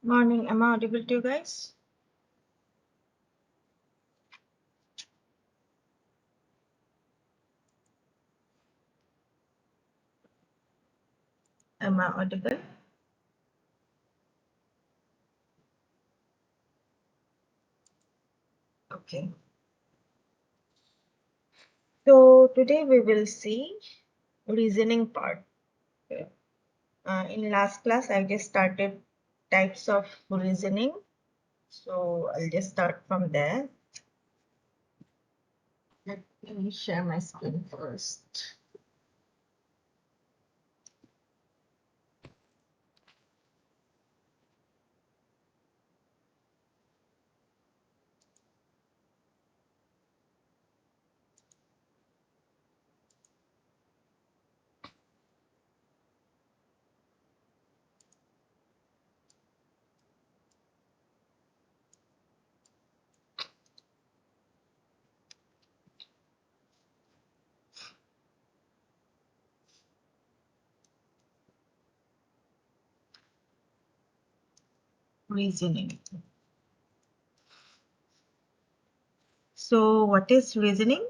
Morning. Am I audible to you guys? Am I audible? Okay. So today we will see reasoning part. Okay. In last class, I just started types of reasoning. So I'll just start from there. Let me share my screen first. Reasoning. So what is reasoning?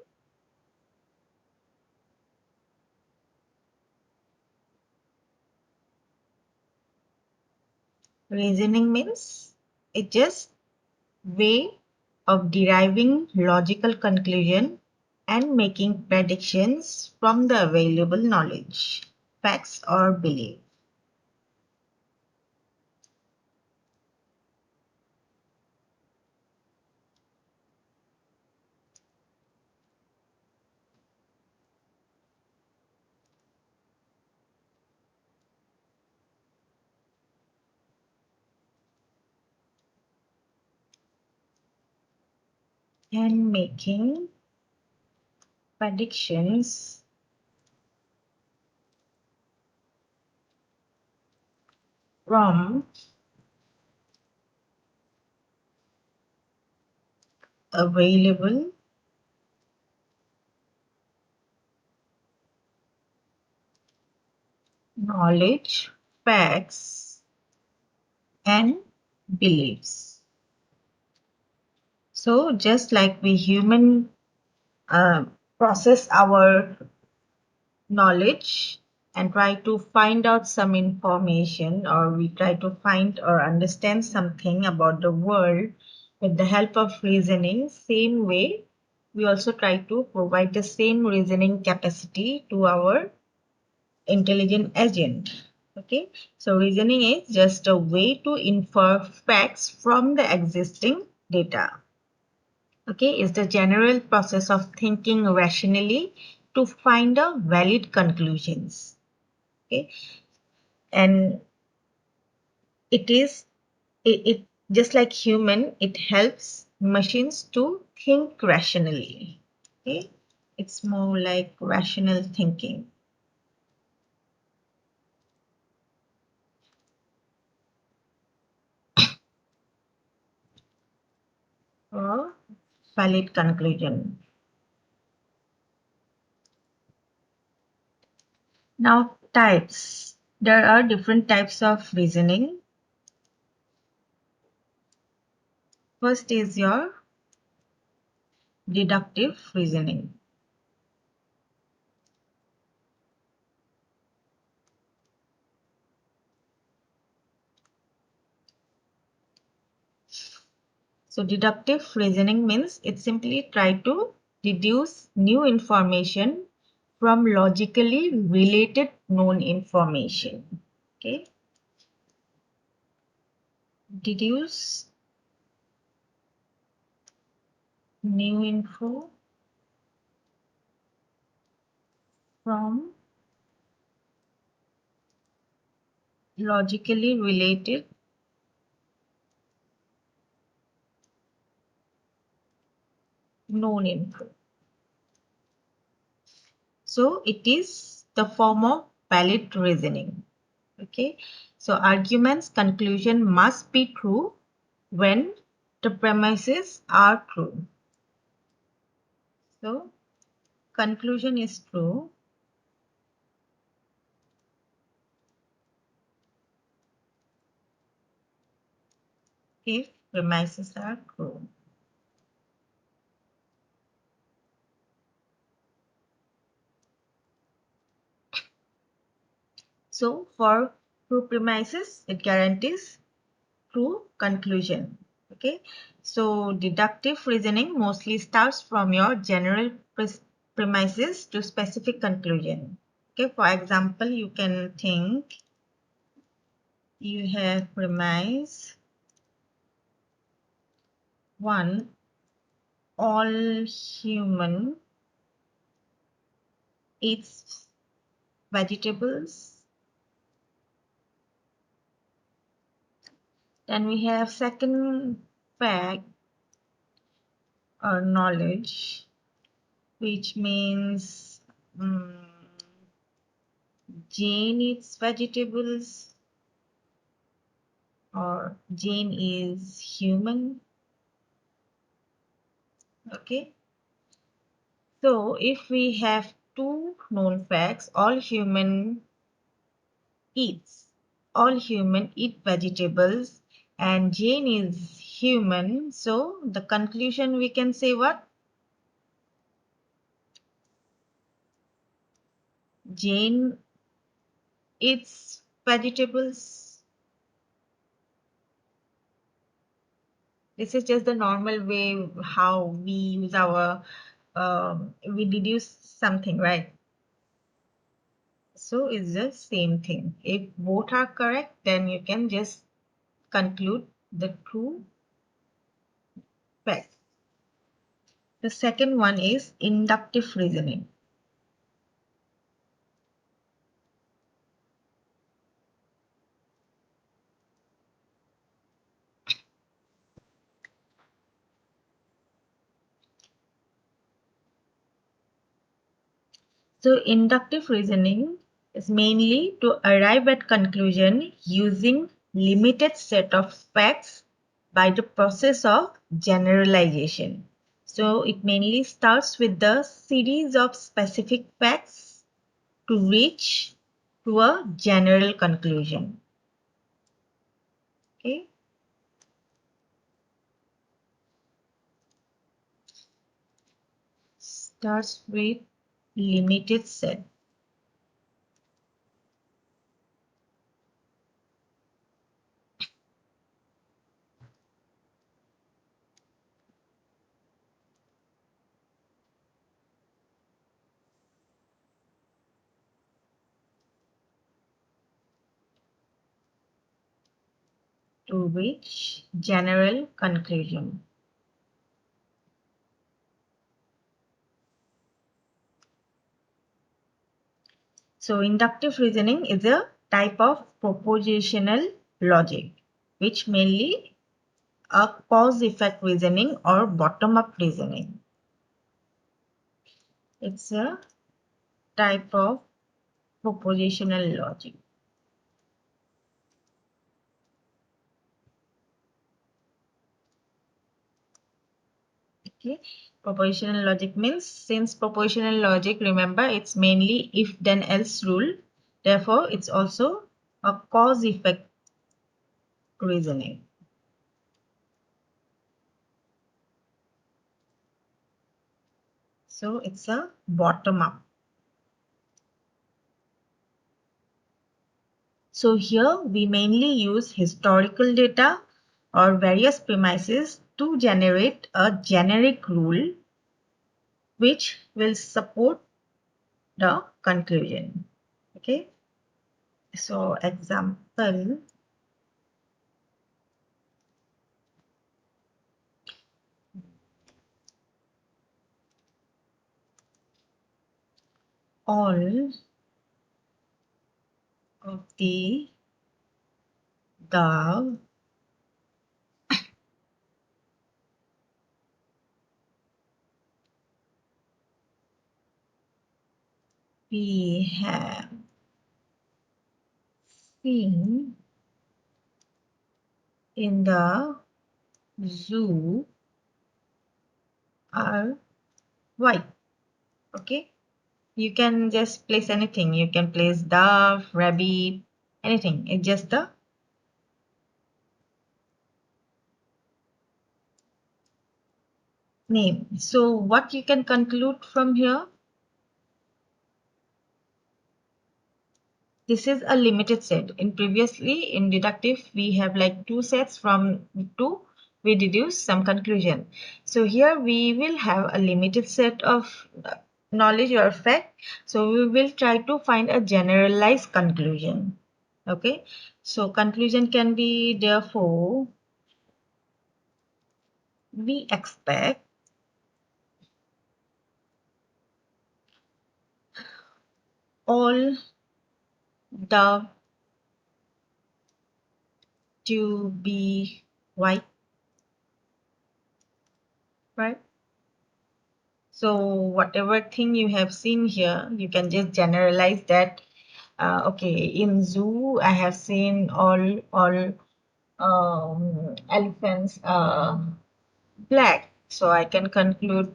Reasoning means it just way of deriving logical conclusion and making predictions from the available knowledge, facts or belief. And making predictions from available knowledge, facts and beliefs. So just like we human uh, process our knowledge and try to find out some information, or we try to find or understand something about the world with the help of reasoning, same way we also try to provide the same reasoning capacity to our intelligent agent. Okay, so reasoning is just a way to infer facts from the existing data. Okay, is the general process of thinking rationally to find a valid conclusions. Okay, and it just like human, it helps machines to think rationally. Okay, it's more like rational thinking or valid conclusion. Now types, there are different types of reasoning. First is your deductive reasoning. So deductive reasoning means it simply try to deduce new information from logically related known information. Okay, deduce new info from logically related known info. So it is the form of valid reasoning. Okay, so arguments conclusion must be true when the premises are true. So conclusion is true if premises are true. So for true premises, it guarantees true conclusion. Okay. So deductive reasoning mostly starts from your general premises to specific conclusion. Okay. For example, you can think you have premise one, all human eats vegetables. Then we have second fact or knowledge, which means Jane eats vegetables or Jane is human. Okay. So if we have two known facts, eats, all human eat vegetables and Jane is human. So the conclusion we can say what? Jane eats vegetables. This is just the normal way how we use our, we deduce something, right? So it's the same thing. If both are correct, then you can just conclude the true fact. The second one is inductive reasoning. So inductive reasoning is mainly to arrive at conclusion using limited set of facts by the process of generalization. So it mainly starts with the series of specific facts to reach to a general conclusion. Okay. Starts with limited set. To reach general conclusion. So inductive reasoning is a type of propositional logic, which mainly a cause-effect reasoning or bottom-up reasoning. It's a type of propositional logic. Okay. Propositional logic means, since propositional logic, remember, it's mainly if then else rule. Therefore, it's also a cause-effect reasoning. So it's a bottom-up. So here we mainly use historical data or various premises to generate a generic rule which will support the conclusion. Okay. So example, all of the we have seen in the zoo are white. Okay. You can just place anything. You can place dove, rabbit, anything. It's just the name. So what you can conclude from here, this is a limited set. In previously in deductive we have like two sets, from two we deduce some conclusion. So here we will have a limited set of knowledge or fact. So we will try to find a generalized conclusion. Okay, so conclusion can be, therefore we expect all the to be white, right? So whatever thing you have seen here, you can just generalize that. Okay, in zoo, I have seen all elephants black. So I can conclude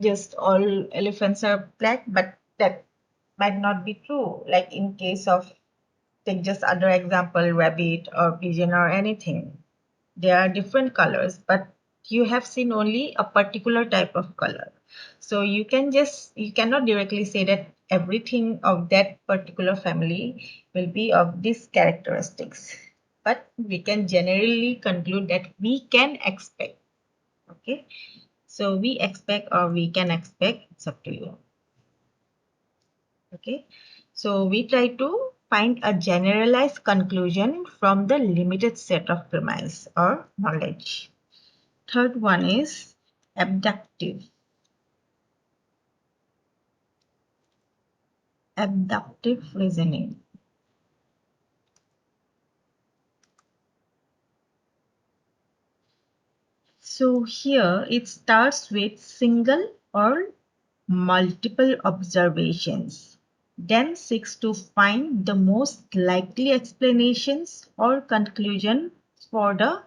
just all elephants are black, but that might not be true. Like in case of, take just other example, rabbit or pigeon or anything. There are different colors, but you have seen only a particular type of color. So you cannot directly say that everything of that particular family will be of these characteristics. But we can generally conclude that we can expect. Okay. So we expect or we can expect, it's up to you. Okay. So we try to find a generalized conclusion from the limited set of premise or knowledge. Third one is abductive. Abductive reasoning. So here it starts with single or multiple observations, then seeks to find the most likely explanations or conclusion for the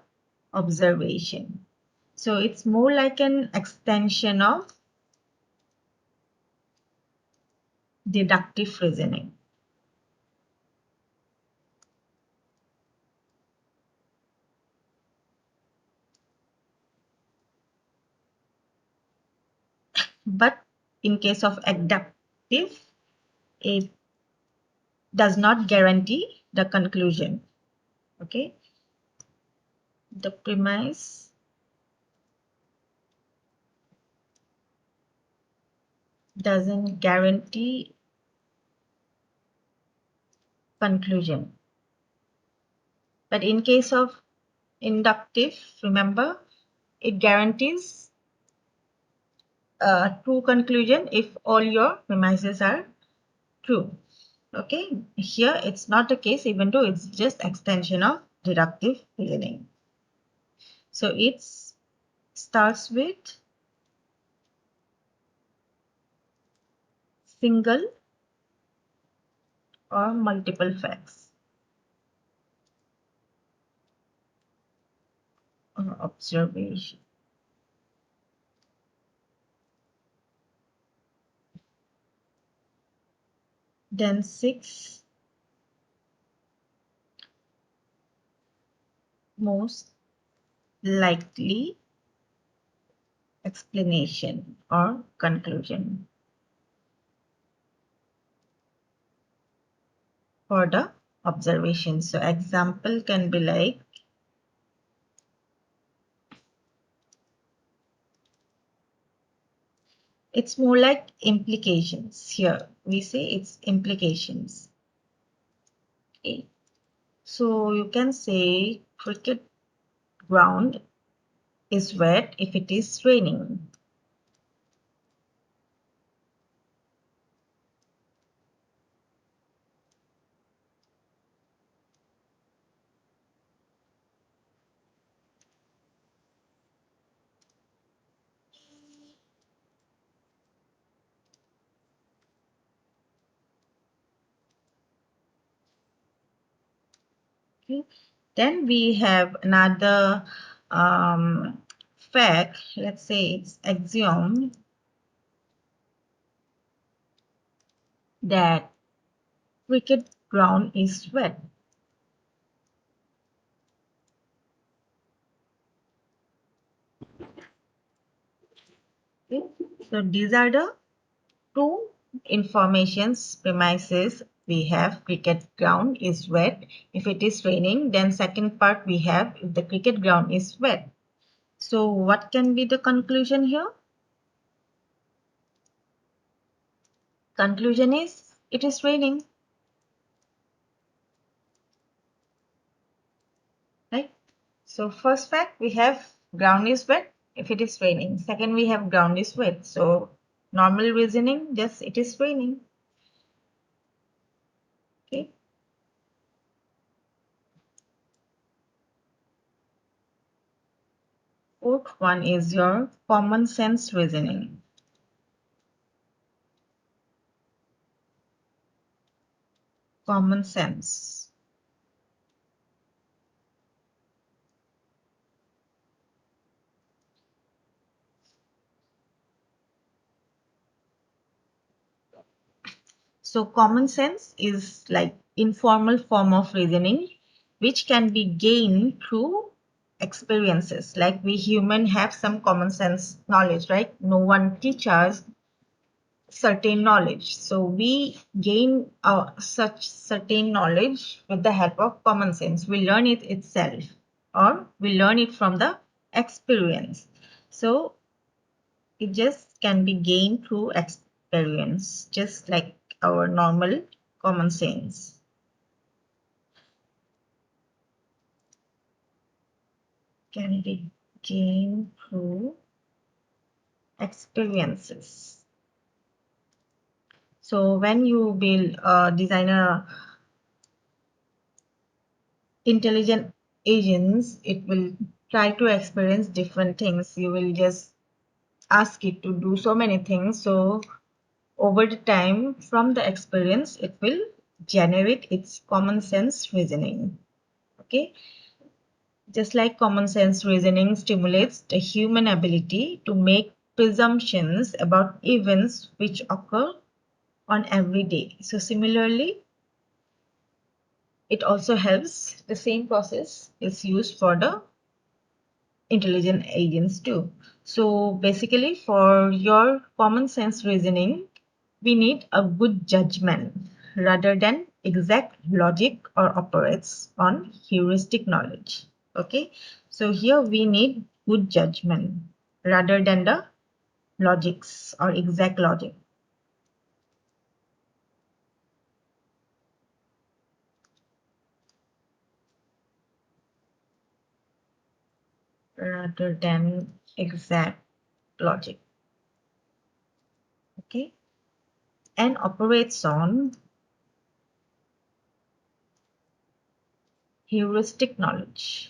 observation. So it's more like an extension of deductive reasoning. But in case of abductive, it does not guarantee the conclusion. Okay, the premise doesn't guarantee conclusion. But in case of inductive, remember, it guarantees a true conclusion if all your premises are true. Okay, here it's not the case, even though it's just extension of deductive reasoning. So it starts with single or multiple facts or observation. Then six, most likely explanation or conclusion for the observation. So example can be like, it's more like implications. Here we say it's implications. Okay. So you can say cricket ground is wet if it is raining. Okay. Then we have another fact. Let's say it's axiom that cricket ground is wet. So these are the two informations premises we have. Cricket ground is wet. If it is raining, then second part we have if the cricket ground is wet. So what can be the conclusion here? Conclusion is it is raining, right? So first fact we have ground is wet if it is raining. Second we have ground is wet. So normal reasoning, just it is raining. Okay. Fourth one is your common sense reasoning. Common sense. So common sense is like informal form of reasoning which can be gained through experiences. Like we human have some common sense knowledge, right? No one teaches certain knowledge. So we gain such certain knowledge with the help of common sense. We learn it itself or we learn it from the experience. So it just can be gained through experience, just like our normal common sense. Can be gained through experiences. So when you build design a intelligent agents, it will try to experience different things. You will just ask it to do so many things. So over the time, from the experience, it will generate its common sense reasoning. Okay. Just like common sense reasoning stimulates the human ability to make presumptions about events which occur on every day. So similarly, it also helps, the same process is used for the intelligent agents too. So basically for your common sense reasoning, we need a good judgment rather than exact logic or operates on heuristic knowledge. Okay, so here we need good judgment rather than the logics or exact logic. Rather than exact logic. Okay, and operates on heuristic knowledge.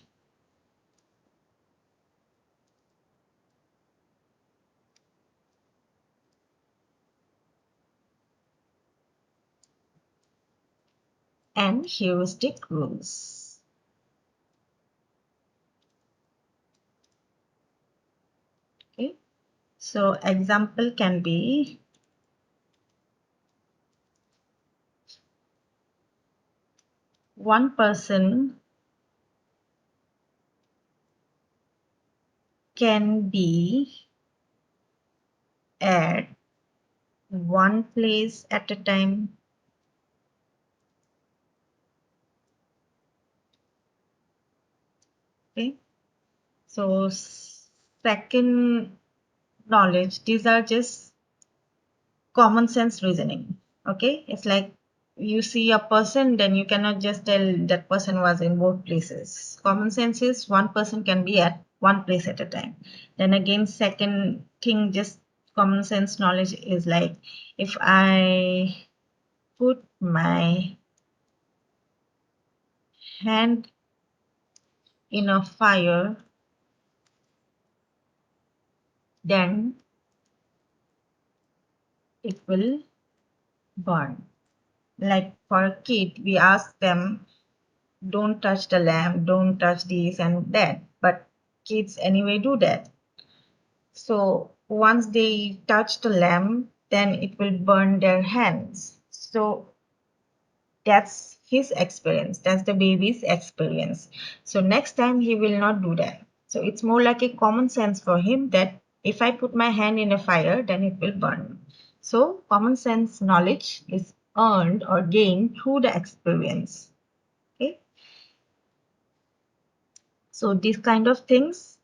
And heuristic rules. Okay, so example can be one person can be at one place at a time. Okay, so second knowledge, these are just common sense reasoning. Okay, it's like you see a person, then you cannot just tell that person was in both places. Common sense is one person can be at one place at a time. Then again, second thing, just common sense knowledge is like if I put my hand in a fire, then it will burn. Like for a kid, we ask them, don't touch the lamp, don't touch this and that. But kids anyway do that. So once they touch the lamp, then it will burn their hands. So that's his experience. That's the baby's experience. So next time he will not do that. So it's more like a common sense for him that If I put my hand in a fire, then it will burn. So common sense knowledge is earned or gained through the experience. Okay. So these kind of things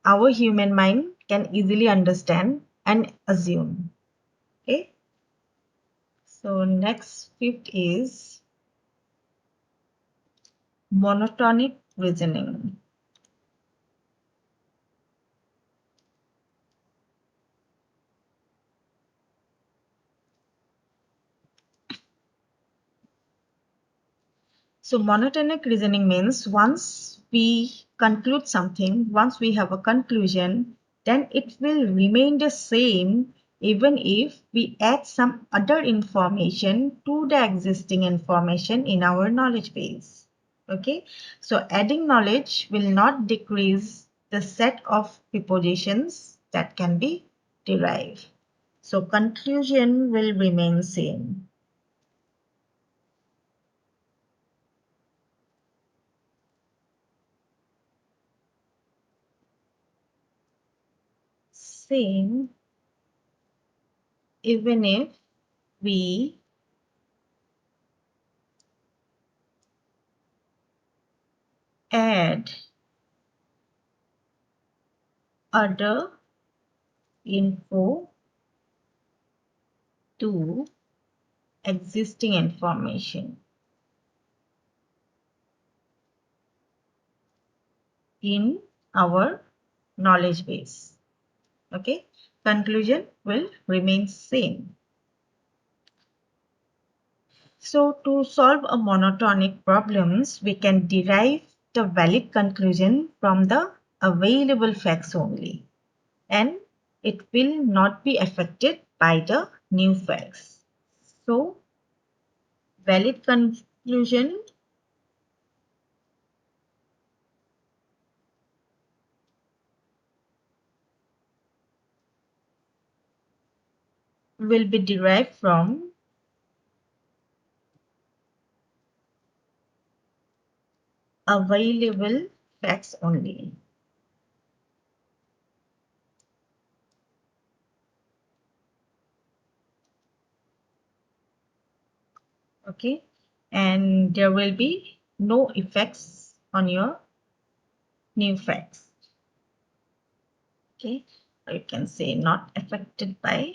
our human mind can easily understand and assume. Okay. So next fifth is monotonic reasoning. So monotonic reasoning means once we conclude something, once we have a conclusion, then it will remain the same even if we add some other information to the existing information in our knowledge base. Okay, so adding knowledge will not decrease the set of prepositions that can be derived. So conclusion will remain same. Same even if we add other info to existing information in our knowledge base. Okay, conclusion will remain same. So to solve a monotonic problems, we can derive the valid conclusion from the available facts only, and it will not be affected by the new facts. So valid conclusion will be derived from available facts only. Okay, and there will be no effects on your new facts. Okay, or you can say not affected by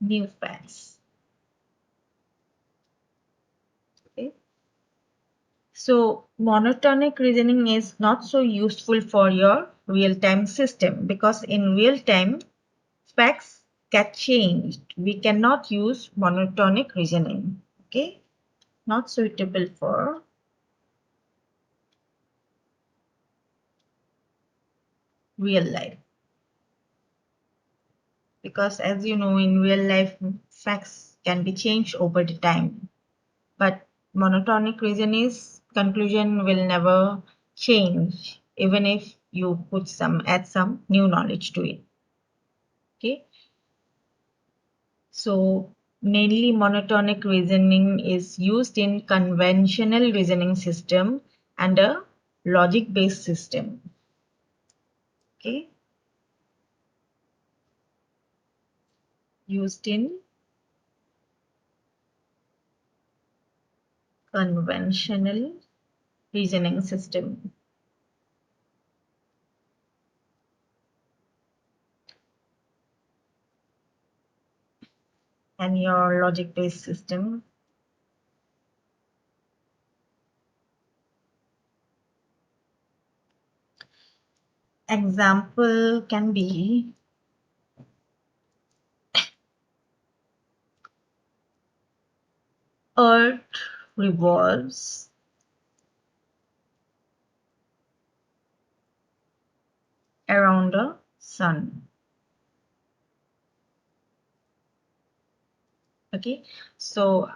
new facts. Okay, so monotonic reasoning is not so useful for your real-time system because in real time facts get changed. We cannot use monotonic reasoning. Okay, not suitable for real life because as you know in real life facts can be changed over the time, but monotonic reason is conclusion will never change even if you put some add some new knowledge to it. Okay, so mainly monotonic reasoning is used in conventional reasoning system and a logic based system. Okay, used in conventional reasoning system. And your logic based system. Example can be Earth revolves around the sun. Okay, so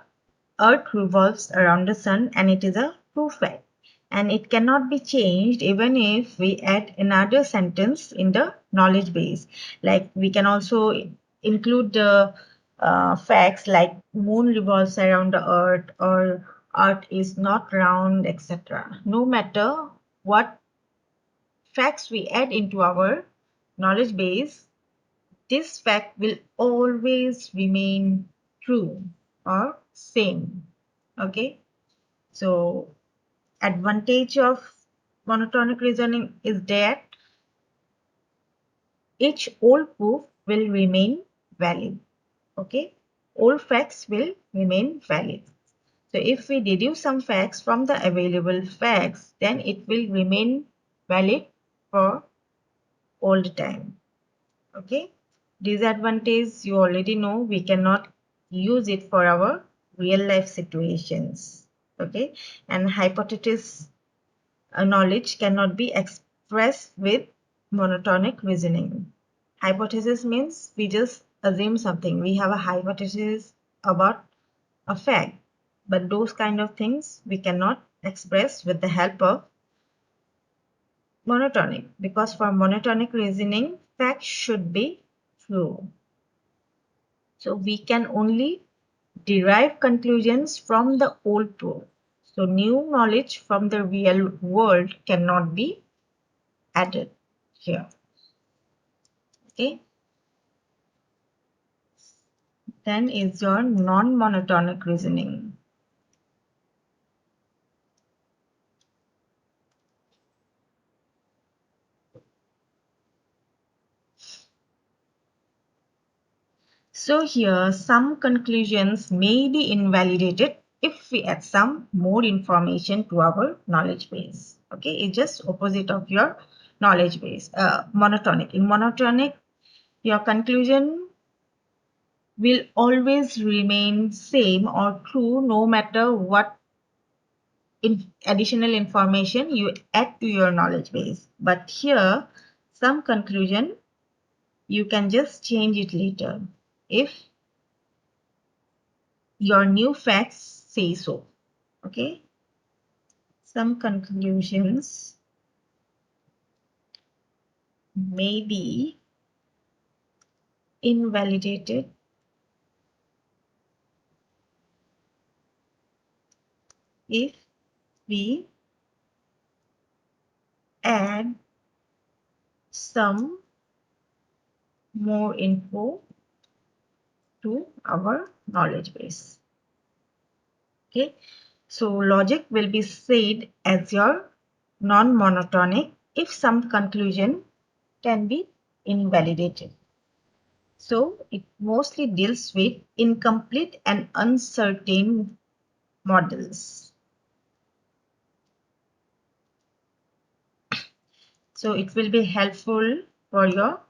Earth revolves around the sun and it is a true fact. And it cannot be changed even if we add another sentence in the knowledge base. Like we can also include the facts like moon revolves around the earth or earth is not round, etc. No matter what facts we add into our knowledge base, this fact will always remain true or same. Okay, so advantage of monotonic reasoning is that each old proof will remain valid. Okay, old facts will remain valid. So if we deduce some facts from the available facts, then it will remain valid for all the time. Okay, disadvantage you already know, we cannot use it for our real life situations. Okay, and hypothesis knowledge cannot be expressed with monotonic reasoning. Hypothesis means we just assume something, we have a hypothesis about a fact, but those kind of things we cannot express with the help of monotonic, because for monotonic reasoning facts should be true. So we can only derive conclusions from the old proof. So new knowledge from the real world cannot be added here. Okay. Then is your non-monotonic reasoning. So here some conclusions may be invalidated if we add some more information to our knowledge base. Okay, it's just opposite of your knowledge base. Monotonic. In monotonic, your conclusion will always remain same or true no matter what additional information you add to your knowledge base. But here, some conclusion you can just change it later if your new facts say so. Okay, some conclusions may be invalidated if we add some more info to our knowledge base. Okay, so logic will be said as your non-monotonic if some conclusion can be invalidated. So it mostly deals with incomplete and uncertain models. So it will be helpful for your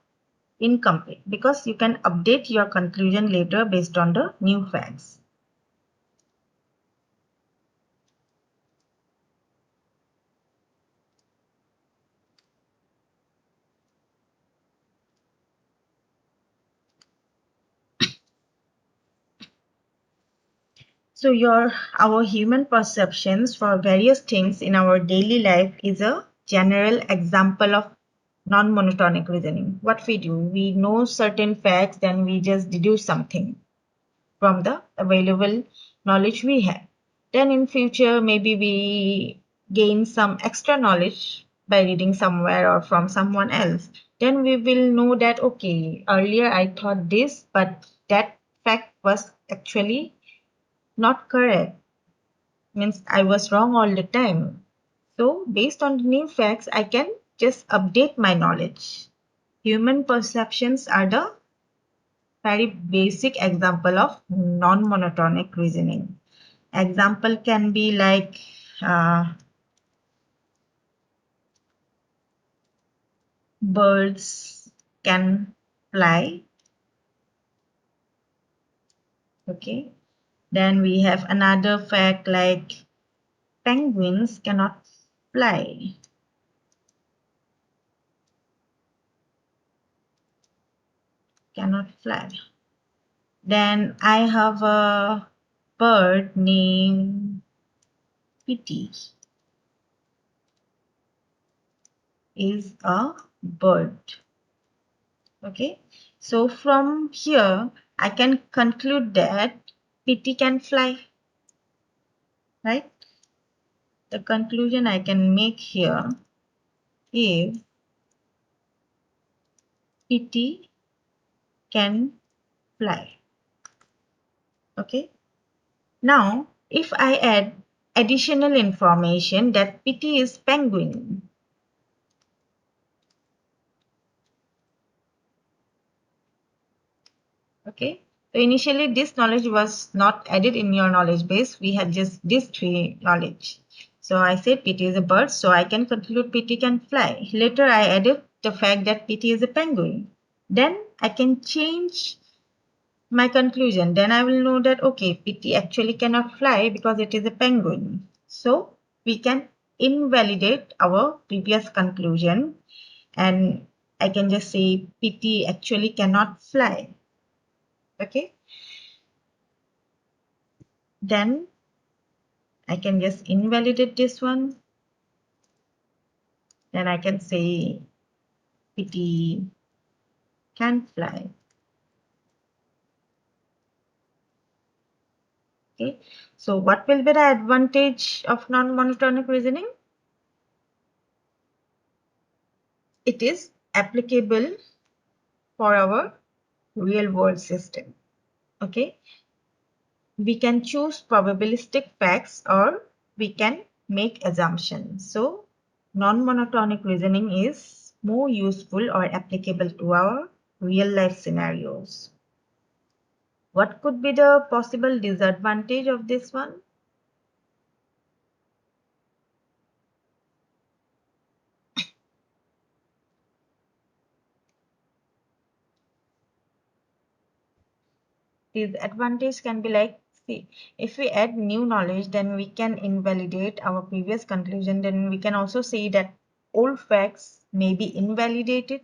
incomplete because you can update your conclusion later based on the new facts. So our human perceptions for various things in our daily life is a general example of non-monotonic reasoning. What we do, we know certain facts, then we just deduce something from the available knowledge we have. Then in future, maybe we gain some extra knowledge by reading somewhere or from someone else. Then we will know that, okay, earlier I thought this, but that fact was actually not correct. Means I was wrong all the time. So based on the new facts, I can just update my knowledge. Human perceptions are the very basic example of non-monotonic reasoning. Example can be like birds can fly. Okay. Then we have another fact like penguins cannot fly. Cannot fly. Then I have a bird named Pitty is a bird. Okay. So from here, I can conclude that Pitty can fly, right? The conclusion I can make here is PT can fly. Okay. Now, if I add additional information that PT is penguin. Okay. So initially this knowledge was not added in your knowledge base. We had just these three knowledge. So I said PT is a bird, so I can conclude PT can fly. Later I added the fact that PT is a penguin. Then I can change my conclusion. Then I will know that okay, PT actually cannot fly because it is a penguin. So we can invalidate our previous conclusion and I can just say PT actually cannot fly. Okay. Then I can just invalidate this one. Then I can say PT can fly. Okay. So what will be the advantage of non-monotonic reasoning? It is applicable for our real world system. Okay. We can choose probabilistic facts or we can make assumptions. So non-monotonic reasoning is more useful or applicable to our real life scenarios. What could be the possible disadvantage of this one? Disadvantage can be like, see, if we add new knowledge, then we can invalidate our previous conclusion. Then we can also say that old facts may be invalidated,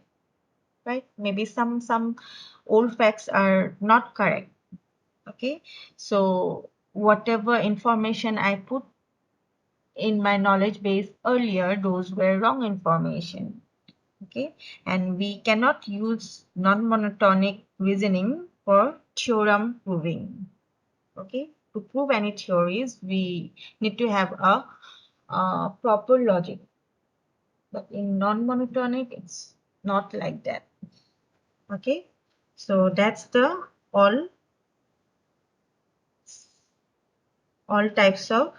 right? Maybe some old facts are not correct. Okay, so whatever information I put in my knowledge base earlier, those were wrong information. Okay, and we cannot use non-monotonic reasoning for theorem proving. Okay, to prove any theories we need to have a proper logic, but in non-monotonic it's not like that. Okay, so that's the all types of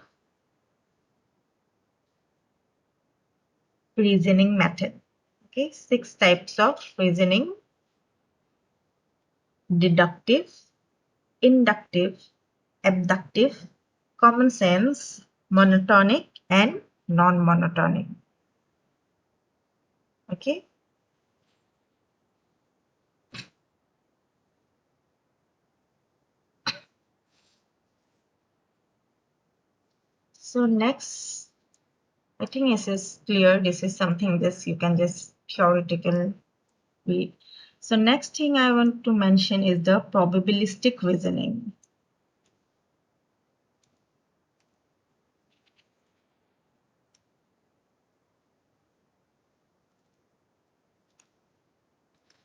reasoning method. Okay, 6 types of reasoning: deductive, inductive, abductive, common sense, monotonic, and non-monotonic. Okay. So next, I think this is clear. This is something this you can just theoretical read. So next thing I want to mention is the probabilistic reasoning.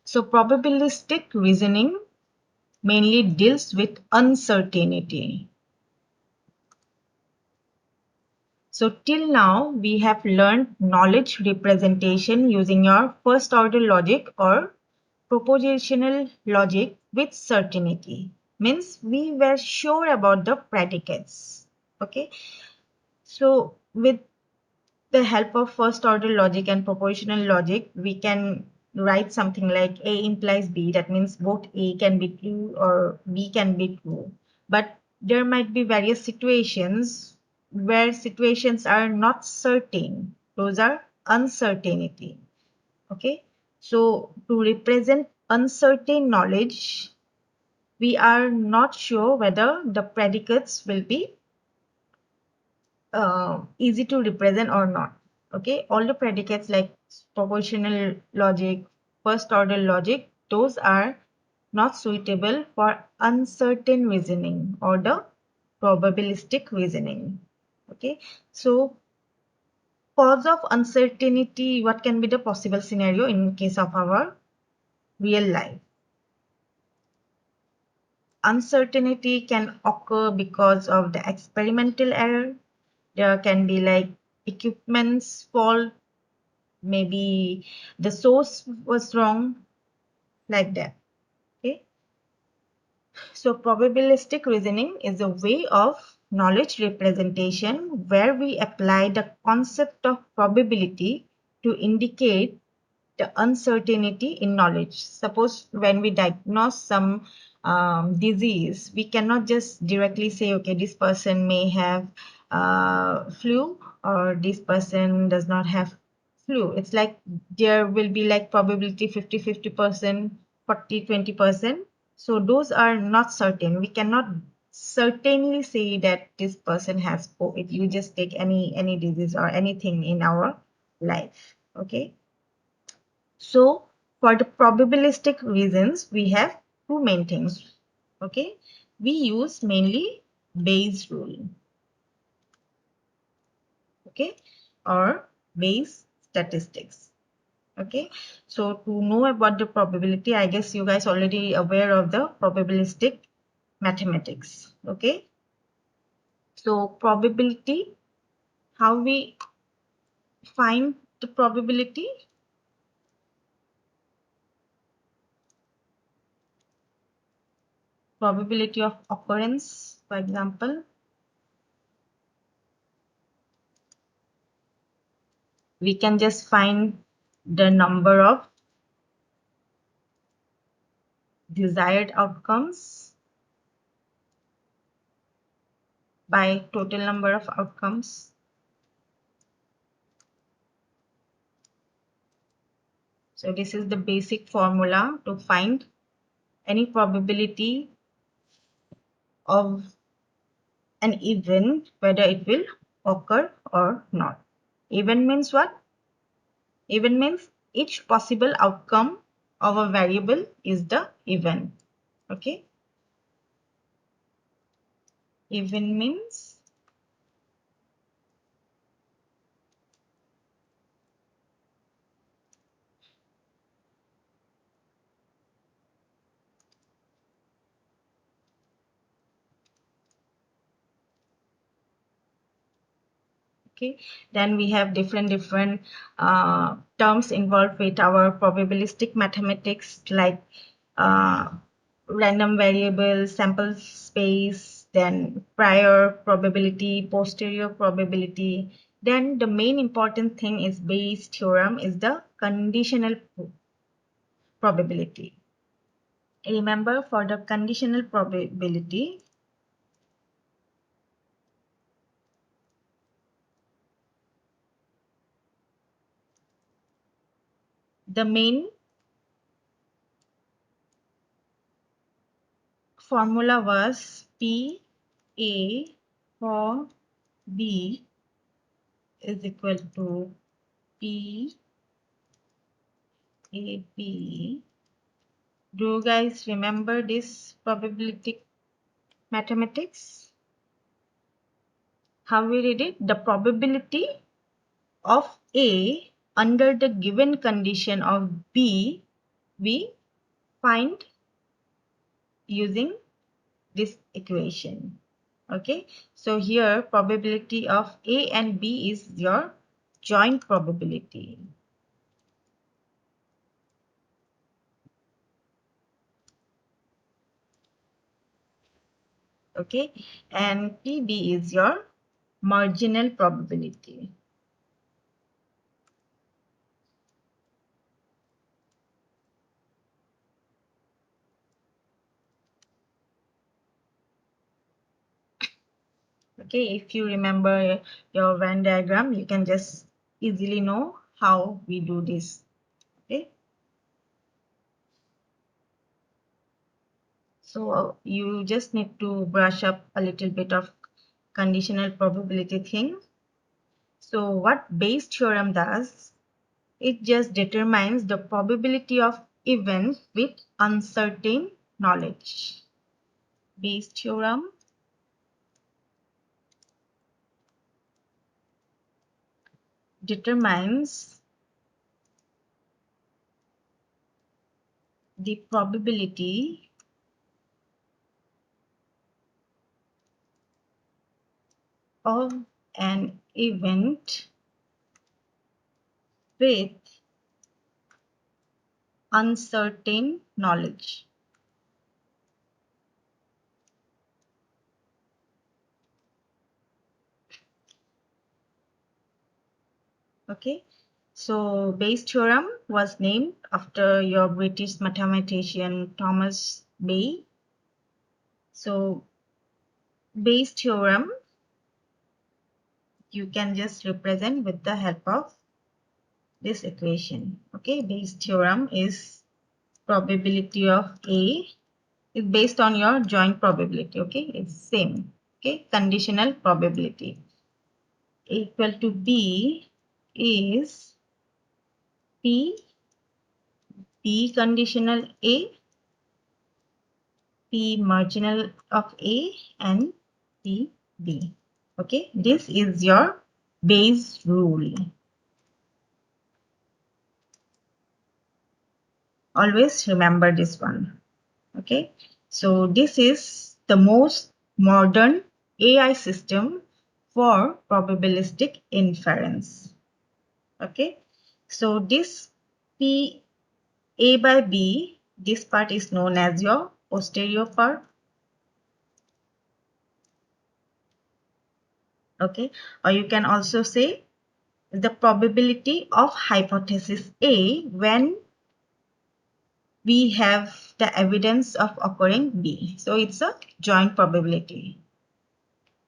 So probabilistic reasoning mainly deals with uncertainty. So till now we have learned knowledge representation using your first order logic or propositional logic with certainty. Means we were sure about the predicates. Okay. So with the help of first order logic and propositional logic, we can write something like A implies B. That means both A can be true or B can be true. But there might be various situations where situations are not certain. Those are uncertainty. Okay. So to represent uncertain knowledge, we are not sure whether the predicates will be easy to represent or not. Okay, all the predicates like propositional logic, first order logic, those are not suitable for uncertain reasoning or the probabilistic reasoning. Okay, so cause of uncertainty, what can be the possible scenario in case of our real life? Uncertainty can occur because of the experimental error. There can be like equipment's fault, maybe the source was wrong, like that. Okay. So probabilistic reasoning is a way of knowledge representation where we apply the concept of probability to indicate the uncertainty in knowledge. Suppose when we diagnose some disease, we cannot just directly say, okay, this person may have flu or this person does not have flu. It's like there will be like probability 50-50%, 40-20%. So those are not certain. We cannot certainly say that this person has COVID. You just take any disease or anything in our life. Okay. So for the probabilistic reasons, we have two main things. Okay, we use mainly Bayes rule. Okay, or Bayes statistics. Okay, so to know about the probability, I guess you guys already aware of the probabilistic mathematics. Okay, so probability, how we find the probability? Probability of occurrence, for example, we can just find the number of desired outcomes by total number of outcomes. So this is the basic formula to find any probability of an event, whether it will occur or not. Event means what? Event means each possible outcome of a variable is the event. Okay. Event means okay. Then we have different terms involved with our probabilistic mathematics, like uh, random variable, sample space, then prior probability, posterior probability. Then the main important thing is Bayes theorem, is the conditional probability. Remember, for the conditional probability, the main formula was P A for B is equal to P A B. Do you guys remember this probability mathematics? How we read it? The probability of A under the given condition of B, we find using this equation. Okay, so here probability of A and B is your joint probability. Okay, and PB is your marginal probability. Okay, if you remember your Venn diagram, you can just easily know how we do this. Okay, so you just need to brush up a little bit of conditional probability thing. So what Bayes theorem does, it just determines the probability of events with uncertain knowledge. Bayes theorem determines the probability of an event with uncertain knowledge. Okay, so Bayes theorem was named after your British mathematician Thomas Bay. So Bayes theorem you can just represent with the help of this equation. Okay, Bayes theorem is probability of A is based on your joint probability. Okay, it's same. Okay, conditional probability equal to B is P conditional A, P marginal of A, and P B. Okay, this is your Bayes rule. Always remember this one. Okay, so this is the most modern AI system for probabilistic inference. Okay, so this P A by B, this part is known as your posterior part. Okay, or you can also say the probability of hypothesis A when we have the evidence of occurring B. So it's a joint probability.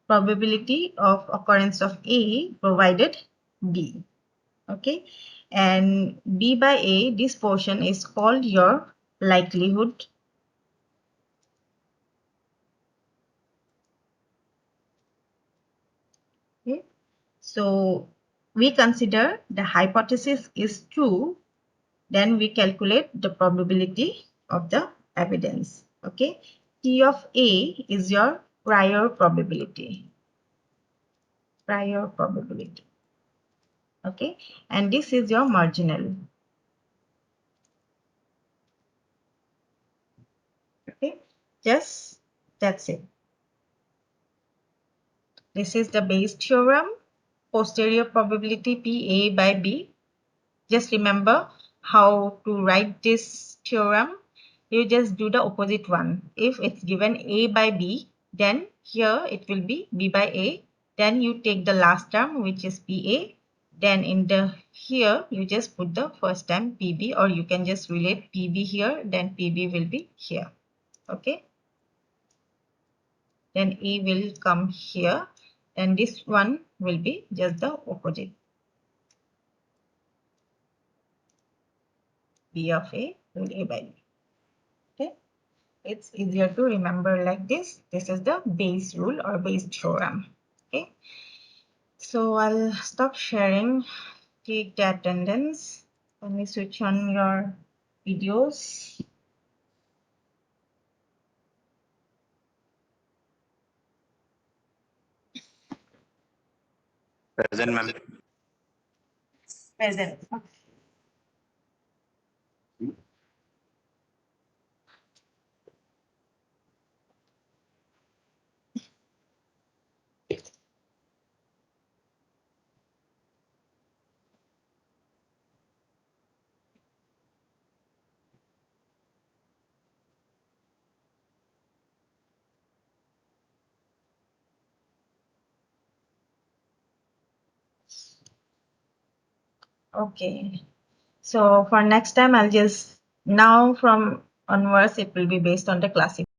Probability of occurrence of A provided B. Okay, and B by A, this portion is called your likelihood. Okay, so we consider the hypothesis is true, then we calculate the probability of the evidence. Okay, T of A is your prior probability. Prior probability. Okay, and this is your marginal. Okay, just that's it. This is the Bayes theorem, posterior probability PA by B. Just remember how to write this theorem. You just do the opposite one. If it's given A by B, then here it will be B by A. Then you take the last term, which is PA. Then in the here, you just put the first term PB, or you can just relate PB here, then PB will be here. Okay. Then A will come here. Then this one will be just the opposite. B of A will A by B. Okay. It's easier to remember like this. This is the Bayes rule or Bayes theorem. Okay. So I'll stop sharing. Take the attendance. Let me switch on your videos. Present, ma'am. Present. Okay. So for next time, I'll just now from onwards, it will be based on the classic.